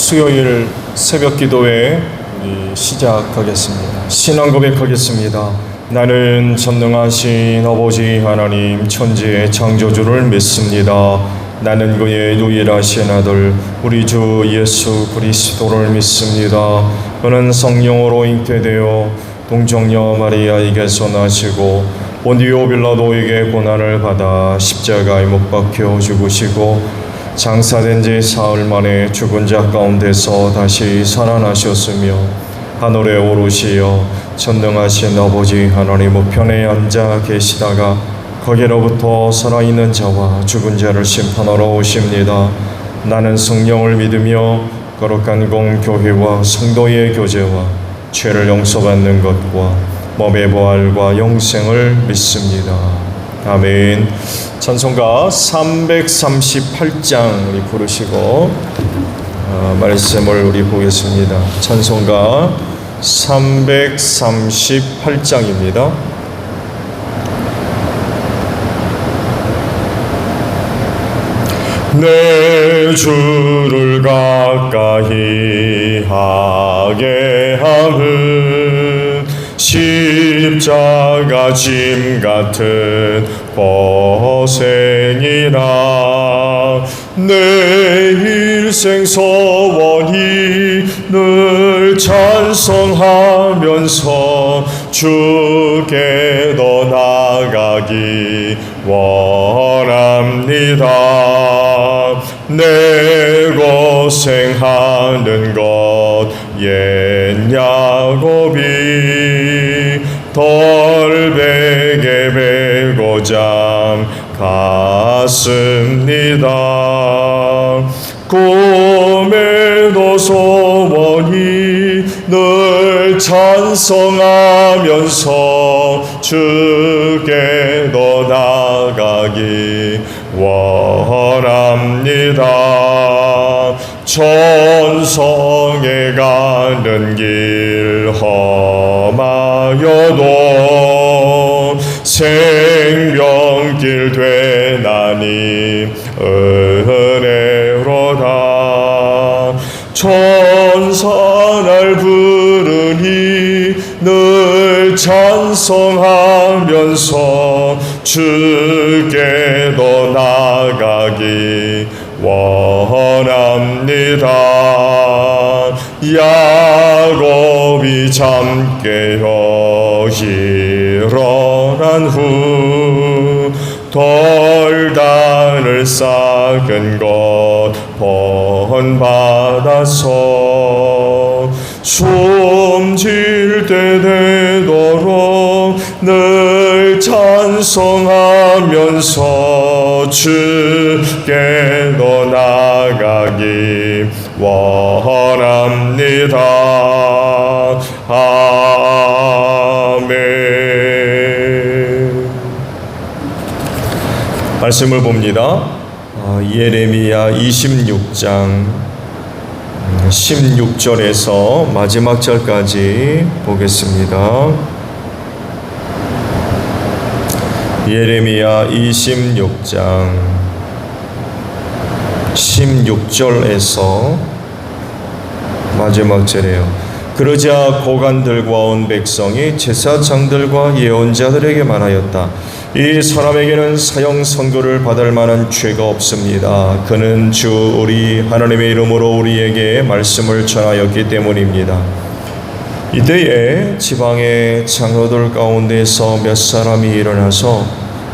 수요일 새벽 기도회 시작하겠습니다. 신앙 고백하겠습니다. 나는 전능하신 아버지 하나님 천지의 창조주를 믿습니다. 나는 그의 유일하신 아들 우리 주 예수 그리스도를 믿습니다. 그는 성령으로 잉태되어 동정녀 마리아에게서 나시고 본디오 빌라도에게 고난을 받아 십자가에 못 박혀 죽으시고 장사된 지 사흘 만에 죽은 자 가운데서 다시 살아나셨으며 하늘에 오르시어 전능하신 아버지 하나님 우편에 앉아 계시다가 거기로부터 살아있는 자와 죽은 자를 심판하러 오십니다. 나는 성령을 믿으며 거룩한 공교회와 성도의 교제와 죄를 용서받는 것과 몸의 부활과 영생을 믿습니다. 아멘. 찬송가 338장 우리 부르시고 말씀을 우리 보겠습니다. 찬송가 338장입니다. 내 주를 가까이 하게 함은 십자가 짐 같은 고생이라 내 일생 소원이 늘 찬송하면서 주께로 나가기 원합니다. 내 고생하는 것 옛 야곱이 돌베개 베고자 갔습니다. 꿈에도 소원이 늘 찬송하면서 주께로 나가기 원합니다. 천성에 가는 길 험하여도 생명길 되나니 은혜로다. 천사 날 부르니 늘 찬송하면서 주께로 나가기 원합니다. 야곱이 잠 깨어 일어난 후 돌단을 쌓은 것 본받아서 숨질 때 되도록 늘 찬송하면서 주께로 나가기 원합니다. 아멘. 말씀을 봅니다. 예레미야 26장 16절에서 마지막 절까지 보겠습니다. 예레미야 26장 16절에서 마지막 절이에요. 그러자 고관들과 온 백성이 제사장들과 예언자들에게 말하였다. 이 사람에게는 사형 선고를 받을 만한 죄가 없습니다. 그는 주 우리 하나님의 이름으로 우리에게 말씀을 전하였기 때문입니다. 이때에 지방의 장로들 가운데서 몇 사람이 일어나서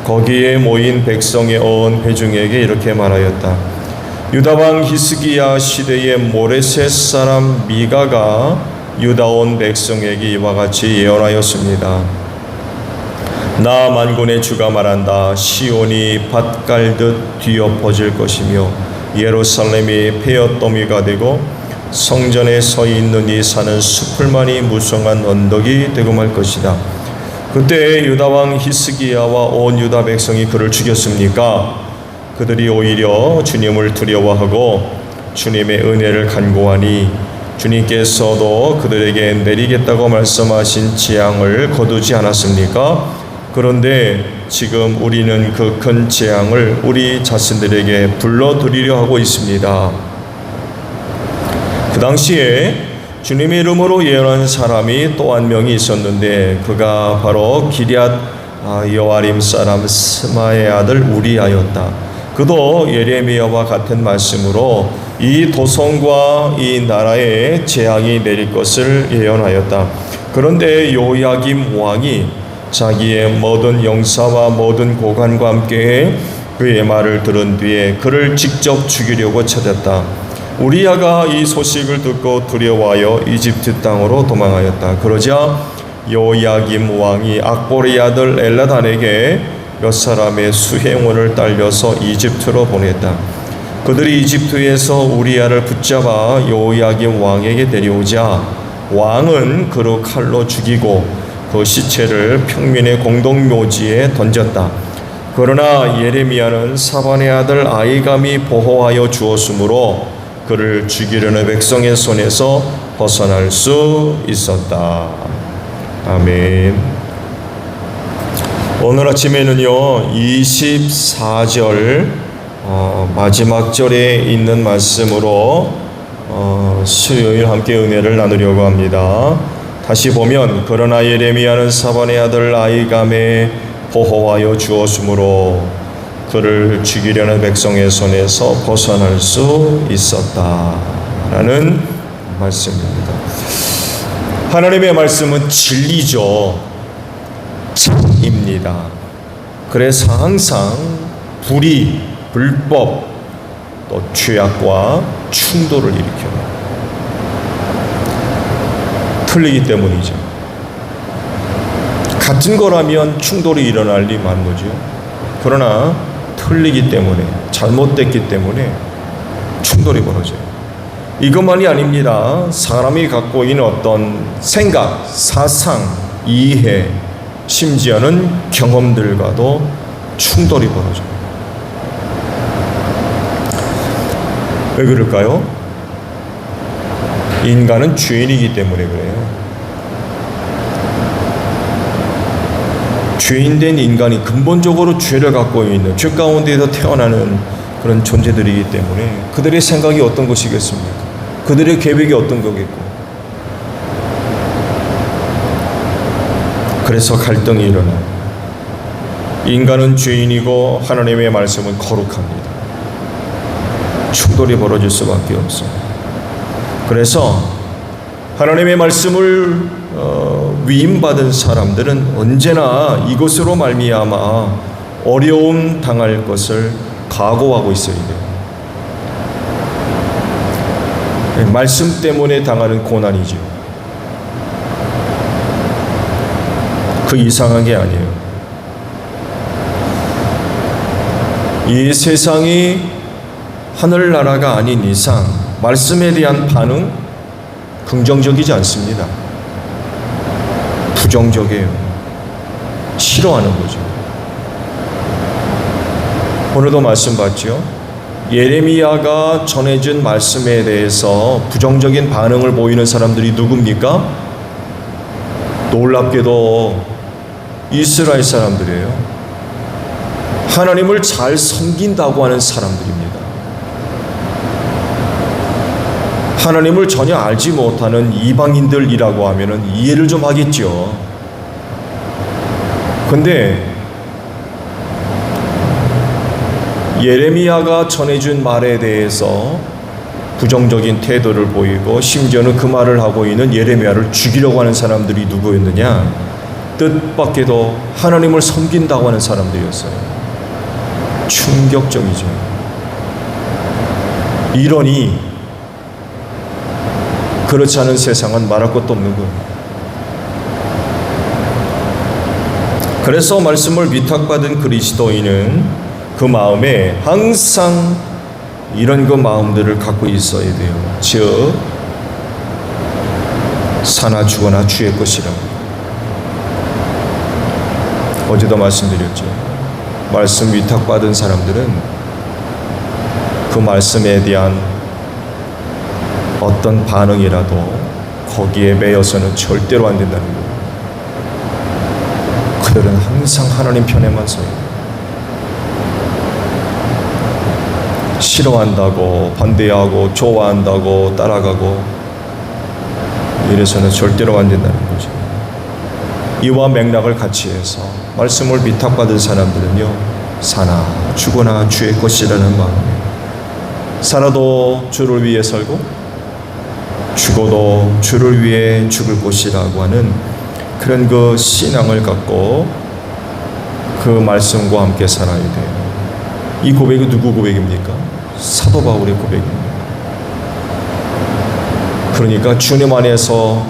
거기에 모인 백성의 온 회중에게 이렇게 말하였다. 유다왕 히스기야 시대의 모레셋 사람 미가가 유다 온 백성에게 이와 같이 예언하였습니다. 나 만군의 주가 말한다. 시온이 밭 갈듯 뒤엎어질 것이며 예루살렘이 폐허더미가 되고 성전에 서 있는 이 산은 수풀만이 무성한 언덕이 되고 말 것이다. 그때 유다왕 히스기야와 온 유다 백성이 그를 죽였습니까? 그들이 오히려 주님을 두려워하고 주님의 은혜를 간구하니 주님께서도 그들에게 내리겠다고 말씀하신 재앙을 거두지 않았습니까? 그런데 지금 우리는 그 큰 재앙을 우리 자신들에게 불러들이려 하고 있습니다. 그 당시에 주님의 이름으로 예언한 사람이 또 한 명이 있었는데 그가 바로 기럇 여아림 사람 스마의 아들 우리아였다. 그도 예레미야와 같은 말씀으로 이 도성과 이 나라에 재앙이 내릴 것을 예언하였다. 그런데 요야김 왕이 자기의 모든 영사와 모든 고관과 함께 그의 말을 들은 뒤에 그를 직접 죽이려고 찾았다. 우리아가 이 소식을 듣고 두려워하여 이집트 땅으로 도망하였다. 그러자 요야김 왕이 악보리 아들 엘라단에게 몇 사람의 수행원을 딸려서 이집트로 보냈다. 그들이 이집트에서 우리아를 붙잡아 요야김 왕에게 데려오자 왕은 그를 칼로 죽이고 그 시체를 평민의 공동묘지에 던졌다. 그러나 예레미야는 사반의 아들 아이감이 보호하여 주었으므로 그를 죽이려는 백성의 손에서 벗어날 수 있었다. 아멘. 오늘 아침에는요 24절 마지막 절에 있는 말씀으로 수요일 함께 은혜를 나누려고 합니다. 다시 보면 그러나 예레미야는 사반의 아들 아이감에 보호하여 주었으므로 그를 죽이려는 백성의 손에서 벗어날 수 있었다라는 말씀입니다. 하나님의 말씀은 진리죠. 참입니다. 그래서 항상 불법 또 죄악과 충돌을 일으켜요. 틀리기 때문이죠. 같은 거라면 충돌이 일어날 리 많은 거죠. 그러나 틀리기 때문에, 잘못됐기 때문에 충돌이 벌어져요. 이것만이 아닙니다. 사람이 갖고 있는 어떤 생각, 사상, 이해, 심지어는 경험들과도 충돌이 벌어져요. 왜 그럴까요? 인간은 죄인이기 때문에 그래요. 죄인된 인간이 근본적으로 죄를 갖고 있는, 죄 가운데에서 태어나는 그런 존재들이기 때문에 그들의 생각이 어떤 것이겠습니까? 그들의 계획이 어떤 거겠고. 그래서 갈등이 일어나요. 인간은 죄인이고 하나님의 말씀은 거룩합니다. 충돌이 벌어질 수밖에 없어요. 그래서 하나님의 말씀을 위임받은 사람들은 언제나 이것으로 말미암아 어려움 당할 것을 각오하고 있어야 돼요. 말씀 때문에 당하는 고난이죠. 그 이상한 게 아니에요. 이 세상이 하늘나라가 아닌 이상 말씀에 대한 반응 긍정적이지 않습니다. 부정적이에요. 싫어하는 거죠. 오늘도 말씀 봤죠? 예레미야가 전해준 말씀에 대해서 부정적인 반응을 보이는 사람들이 누굽니까? 놀랍게도 이스라엘 사람들이에요. 하나님을 잘 섬긴다고 하는 사람들입니다. 하나님을 전혀 알지 못하는 이방인들이라고 하면 이해를 좀 하겠죠. 근데 예레미야가 전해준 말에 대해서 부정적인 태도를 보이고 심지어는 그 말을 하고 있는 예레미야를 죽이려고 하는 사람들이 누구였느냐? 뜻밖에도 하나님을 섬긴다고 하는 사람들이었어요. 충격적이죠. 이러니 그렇지 않은 세상은 말할 것도 없는 거예요. 그래서 말씀을 위탁받은 그리스도인은 그 마음에 항상 이런 그 마음들을 갖고 있어야 돼요. 즉 사나 죽어나 주의 것이라고. 어제도 말씀드렸죠. 말씀 위탁받은 사람들은 그 말씀에 대한 어떤 반응이라도 거기에 매여서는 절대로 안 된다는 거예요. 그들은 항상 하나님 편에만 서요. 싫어한다고, 반대하고, 좋아한다고, 따라가고 이래서는 절대로 안 된다는 거죠. 이와 맥락을 같이 해서 말씀을 위탁받은 사람들은요, 사나 죽으나 주의 것이라는 마음에 살아도 주를 위해 살고 죽어도 주를 위해 죽을 것이라고 하는 그런 그 신앙을 갖고 그 말씀과 함께 살아야 돼요. 이 고백이 누구 고백입니까? 사도 바울의 고백입니다. 그러니까 주님 안에서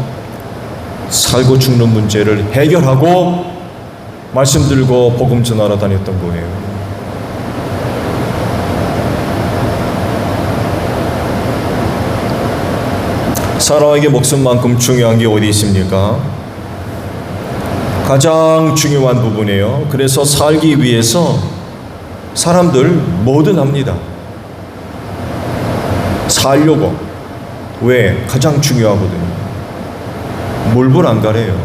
살고 죽는 문제를 해결하고 말씀 들고 복음 전하러 다녔던 거예요. 사람에게 목숨만큼 중요한 게 어디 있습니까? 가장 중요한 부분이에요. 그래서 살기 위해서 사람들 뭐든 합니다. 살려고. 왜? 가장 중요하거든요. 물불 안 가려요.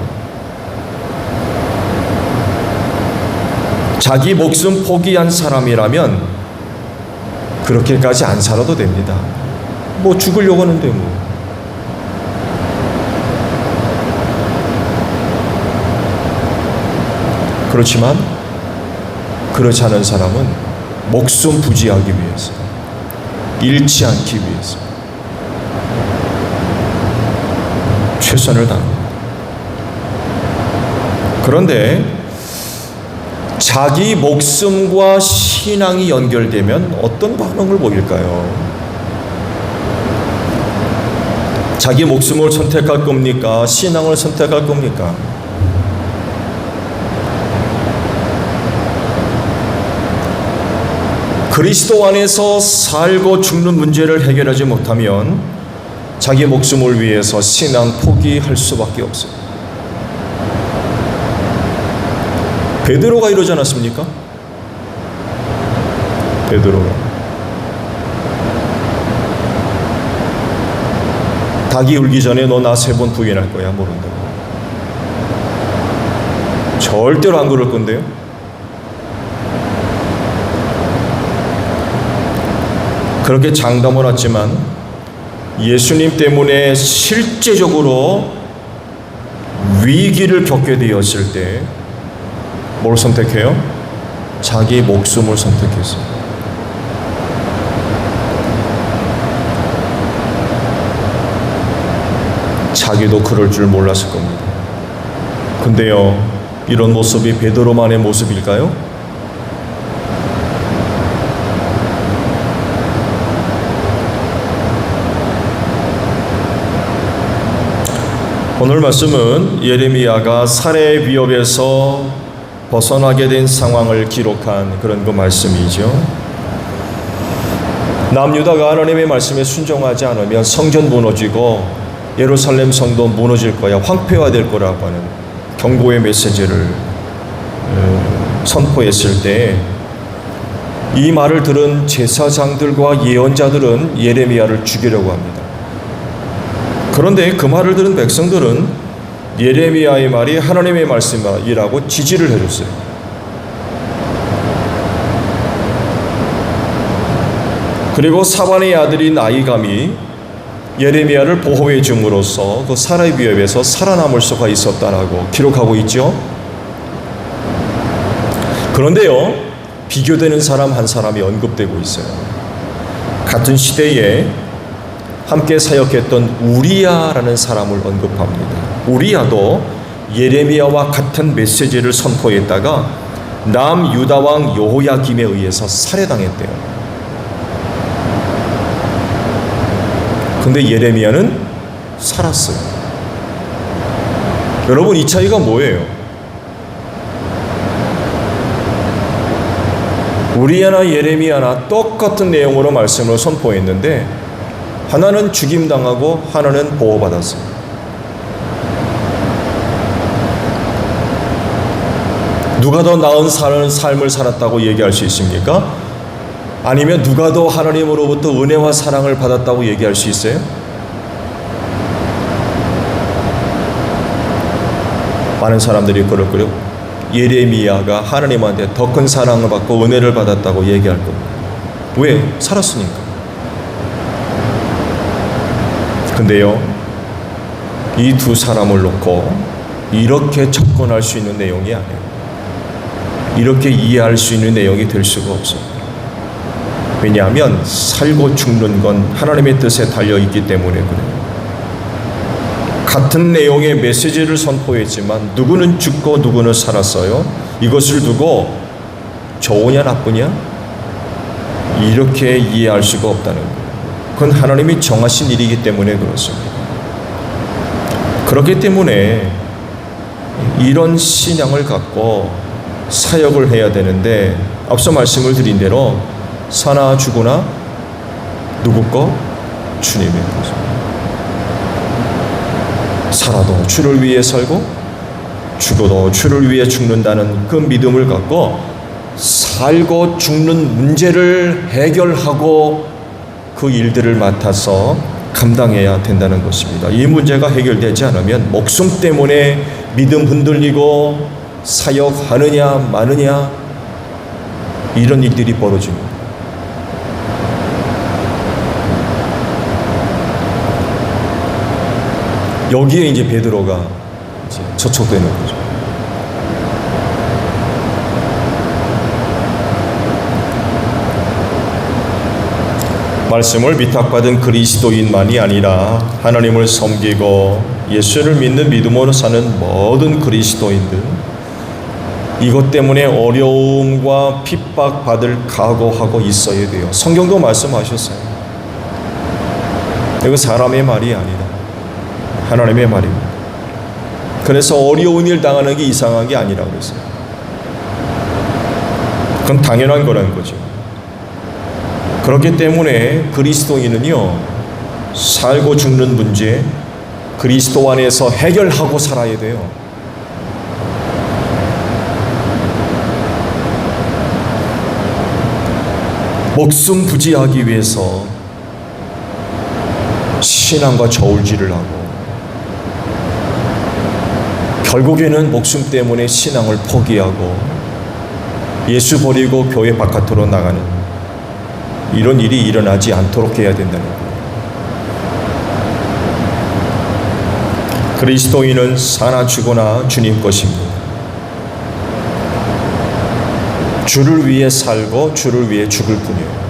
자기 목숨 포기한 사람이라면 그렇게까지 안 살아도 됩니다. 뭐 죽으려고 하는데 뭐. 그렇지만 그렇지 않은 사람은 목숨 부지하기 위해서, 잃지 않기 위해서 최선을 다합니다. 그런데 자기 목숨과 신앙이 연결되면 어떤 반응을 보일까요? 자기 목숨을 선택할 겁니까? 신앙을 선택할 겁니까? 그리스도 안에서 살고 죽는 문제를 해결하지 못하면 자기 목숨을 위해서 신앙 포기할 수밖에 없어요. 베드로가 이러지 않았습니까? 베드로가 닭이 울기 전에 너 나 3번 부인할 거야 모른다고. 절대로 안 그럴 건데요. 그렇게 장담을 했지만 예수님 때문에 실제적으로 위기를 겪게 되었을 때 뭘 선택해요? 자기 목숨을 선택했어요. 자기도 그럴 줄 몰랐을 겁니다. 근데요, 이런 모습이 베드로만의 모습일까요? 오늘 말씀은 예레미야가 살해 위협에서 벗어나게 된 상황을 기록한 그런 그 말씀이죠. 남유다가 하나님의 말씀에 순종하지 않으면 성전 무너지고 예루살렘 성도 무너질 거야, 황폐화될 거라고 하는 경고의 메시지를 선포했을 때 이 말을 들은 제사장들과 예언자들은 예레미야를 죽이려고 합니다. 그런데 그 말을 들은 백성들은 예레미야의 말이 하나님의 말씀이라고 지지를 해줬어요. 그리고 사반의 아들인 아이감이 예레미야를 보호해 줌으로써 그 살해 위협에서 살아남을 수가 있었다라고 기록하고 있죠. 그런데요, 비교되는 사람 한 사람이 언급되고 있어요. 같은 시대에 함께 사역했던 우리야라는 사람을 언급합니다. 우리야도 예레미야와 같은 메시지를 선포했다가 남유다 왕 여호야김에 의해서 살해당했대요. 근데 예레미야는 살았어요. 여러분, 이 차이가 뭐예요? 우리야나 예레미야나 똑같은 내용으로 말씀을 선포했는데 하나는 죽임당하고 하나는 보호받았어요. 누가 더 나은 삶을 살았다고 얘기할 수 있습니까? 아니면 누가 더 하나님으로부터 은혜와 사랑을 받았다고 얘기할 수 있어요? 많은 사람들이 그럴 거예요. 예레미야가 하나님한테 더 큰 사랑을 받고 은혜를 받았다고 얘기할 겁니다. 왜? 살았으니까. 근데요, 이 두 사람을 놓고 이렇게 접근할 수 있는 내용이 아니에요. 이렇게 이해할 수 있는 내용이 될 수가 없어요. 왜냐하면 살고 죽는 건 하나님의 뜻에 달려있기 때문에 그래요. 같은 내용의 메시지를 선포했지만 누구는 죽고 누구는 살았어요. 이것을 두고 좋으냐 나쁘냐? 이렇게 이해할 수가 없다는 거예요. 그건 하나님이 정하신 일이기 때문에 그렇습니다. 그렇기 때문에 이런 신앙을 갖고 사역을 해야 되는데 앞서 말씀을 드린 대로 사나 죽으나 누구 거? 주님의 것입니다. 살아도 주를 위해 살고 죽어도 주를 위해 죽는다는 그 믿음을 갖고 살고 죽는 문제를 해결하고 그 일들을 맡아서 감당해야 된다는 것입니다. 이 문제가 해결되지 않으면 목숨 때문에 믿음 흔들리고 사역하느냐 마느냐 이런 일들이 벌어집니다. 여기에 이제 베드로가 이제 저촉되는 거죠. 말씀을 위탁받은 그리스도인만이 아니라 하나님을 섬기고 예수를 믿는 믿음으로 사는 모든 그리스도인들, 이것 때문에 어려움과 핍박받을 각오하고 있어야 돼요. 성경도 말씀하셨어요. 이거 사람의 말이 아니다. 하나님의 말입니다. 그래서 어려운 일 당하는 게 이상한 게 아니라고 그랬어요. 그건 당연한 거라는 거죠. 그렇기 때문에 그리스도인은요, 살고 죽는 문제 그리스도 안에서 해결하고 살아야 돼요. 목숨 부지하기 위해서 신앙과 저울질을 하고 결국에는 목숨 때문에 신앙을 포기하고 예수 버리고 교회 바깥으로 나가는 이런 일이 일어나지 않도록 해야 된다는 거예요. 그리스도인은 사나 죽으나 주님 것입니다. 주를 위해 살고 주를 위해 죽을 뿐이에요.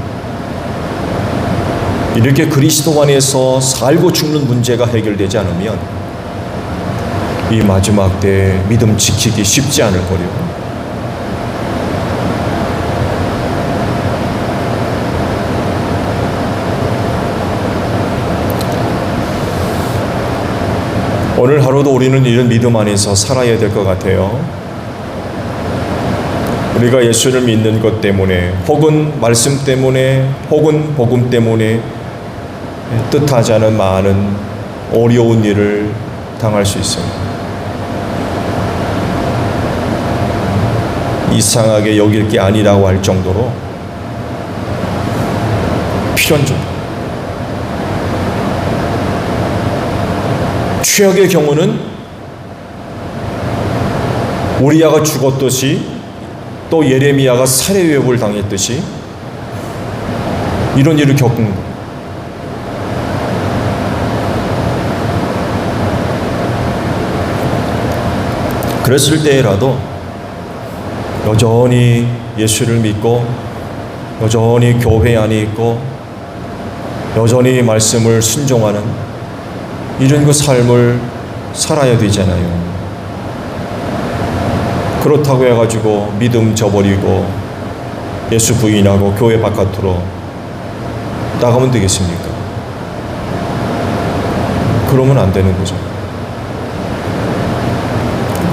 이렇게 그리스도 안에서 살고 죽는 문제가 해결되지 않으면 이 마지막 때 믿음 지키기 쉽지 않을 거예요. 오늘 하루도 우리는 이런 믿음 안에서 살아야 될 것 같아요. 우리가 예수를 믿는 것 때문에 혹은 말씀 때문에 혹은 복음 때문에 뜻하지 않은 많은 어려운 일을 당할 수 있어요. 이상하게 여길 게 아니라고 할 정도로 필연적. 최악의 경우는 우리아가 죽었듯이 또 예레미야가 살해위협을 당했듯이 이런 일을 겪은 거예요. 그랬을 때라도 여전히 예수를 믿고 여전히 교회 안에 있고 여전히 말씀을 순종하는 이런 그 삶을 살아야 되잖아요. 그렇다고 해가지고 믿음 저버리고 예수 부인하고 교회 바깥으로 나가면 되겠습니까? 그러면 안 되는 거죠.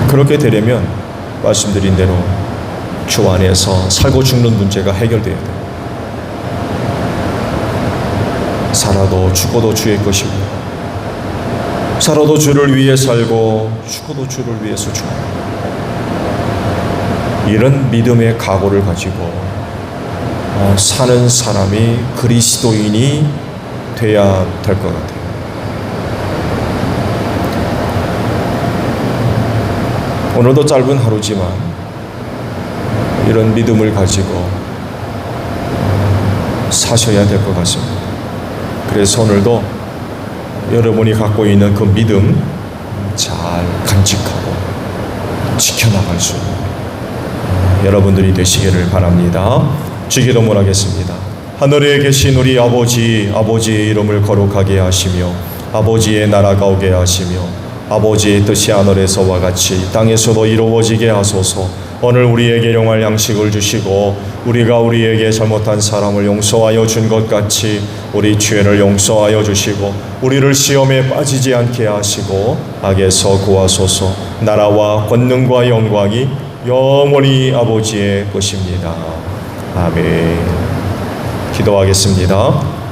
그렇게 되려면 말씀드린 대로 주 안에서 살고 죽는 문제가 해결돼야 돼요. 살아도 죽어도 주의 것이고 살아도 주를 위해 살고 죽어도 주를 위해서 죽어. 이런 믿음의 각오를 가지고 사는 사람이 그리스도인이 돼야 될 것 같아요. 오늘도 짧은 하루지만 이런 믿음을 가지고 사셔야 될 것 같습니다. 그래서 오늘도 여러분이 갖고 있는 그 믿음 잘 간직하고 지켜나갈 수 있는 여러분들이 되시기를 바랍니다. 주기도문 하겠습니다. 하늘에 계신 우리 아버지, 아버지의 이름을 거룩하게 하시며 아버지의 나라가 오게 하시며 아버지의 뜻이 하늘에서와 같이 땅에서도 이루어지게 하소서. 오늘 우리에게 일용할 양식을 주시고 우리가 우리에게 잘못한 사람을 용서하여 준 것 같이 우리 죄를 용서하여 주시고 우리를 시험에 빠지지 않게 하시고 악에서 구하소서. 나라와 권능과 영광이 영원히 아버지의 것입니다. 아멘. 기도하겠습니다.